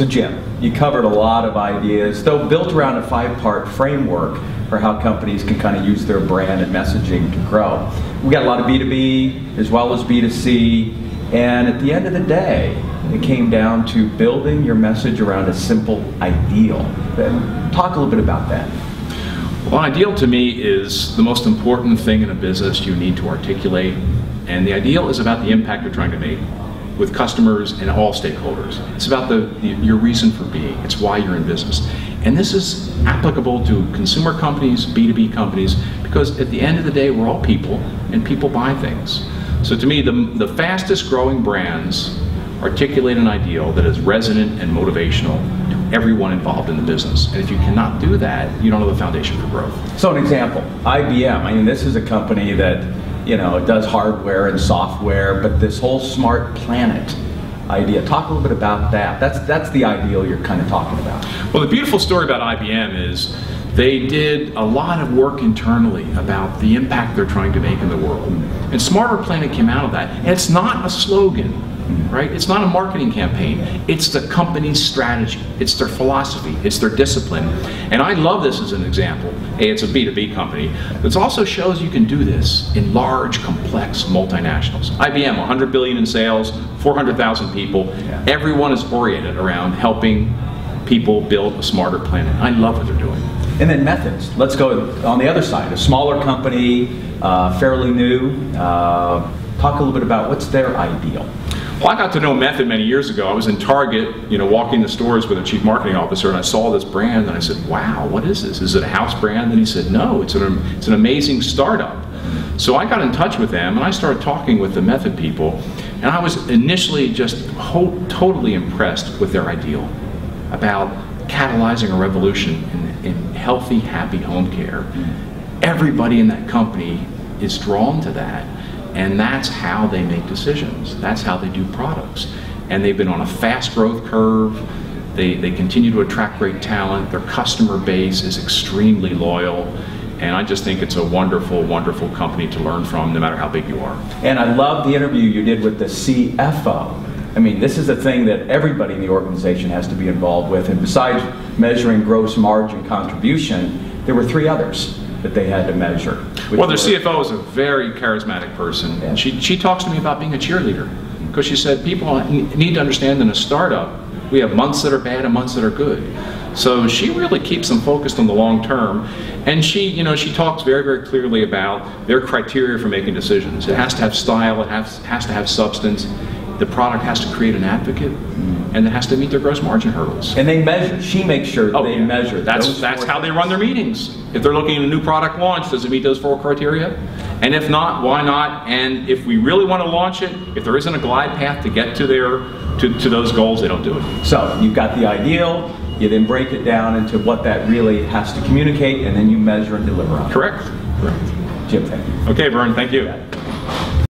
So Jim, you covered a lot of ideas, though built around a 5-part framework for how companies can kind of use their brand and messaging to grow. We got a lot of B2B as well as B2C, and at the end of the day, it came down to building your message around a simple ideal. Talk a little bit about that. Well, ideal to me is the most important thing in a business you need to articulate, and the ideal is about the impact you're trying to make with customers and all stakeholders. It's about your reason for being. It's why you're in business. And this is applicable to consumer companies, B2B companies, because at the end of the day, we're all people, and people buy things. So to me, the fastest growing brands articulate an ideal that is resonant and motivational to everyone involved in the business. And if you cannot do that, you don't have the foundation for growth. So an example, IBM. I mean, this is a company that, you know, it does hardware and software, but this whole smart planet idea. Talk a little bit about that. That's the ideal you're kind of talking about. Well, the beautiful story about IBM is they did a lot of work internally about the impact they're trying to make in the world. And Smarter Planet came out of that. And it's not a slogan, right? It's not a marketing campaign. It's the company's strategy. It's their philosophy. It's their discipline. And I love this as an example. It's a B2B company. It also shows you can do this in large, complex multinationals. IBM, 100 billion in sales, 400,000 people. Yeah. Everyone is oriented around helping people build a smarter planet. I love what they're doing. And then methods. Let's go on the other side. A smaller company, fairly new. Talk a little bit about what's their ideal. Well, I got to know Method many years ago. I was in Target, you know, walking the stores with a chief marketing officer, and I saw this brand, and I said, "Wow, what is this? Is it a house brand?" And he said, "No, it's an amazing startup." So I got in touch with them, and I started talking with the Method people, and I was initially just totally impressed with their ideal about catalyzing a revolution in healthy, happy home care. Everybody in that company is drawn to that. And that's how they make decisions. That's how they do products. And they've been on a fast growth curve. They continue to attract great talent. Their customer base is extremely loyal. And I just think it's a wonderful, wonderful company to learn from, no matter how big you are. And I love the interview you did with the CFO. I mean, this is a thing that everybody in the organization has to be involved with. And besides measuring gross margin contribution, there were 3 others that they had to measure. Well, their CFO is a very charismatic person. Yeah. And she talks to me about being a cheerleader, because she said people need to understand in a startup, we have months that are bad and months that are good. So she really keeps them focused on the long term. And she talks very, very clearly about their criteria for making decisions. It has to have style, it has to have substance. The product has to create an advocate, and it has to meet their gross margin hurdles. And they measure. She makes sure they measure. That's how they run their meetings. If they're looking at a new product launch, does it meet those 4 criteria? And if not, why not? And if we really want to launch it, if there isn't a glide path to get to those goals, they don't do it. So you've got the ideal. You then break it down into what that really has to communicate, and then you measure and deliver on it. Correct. Jim, thank you. Okay, Verne, thank you.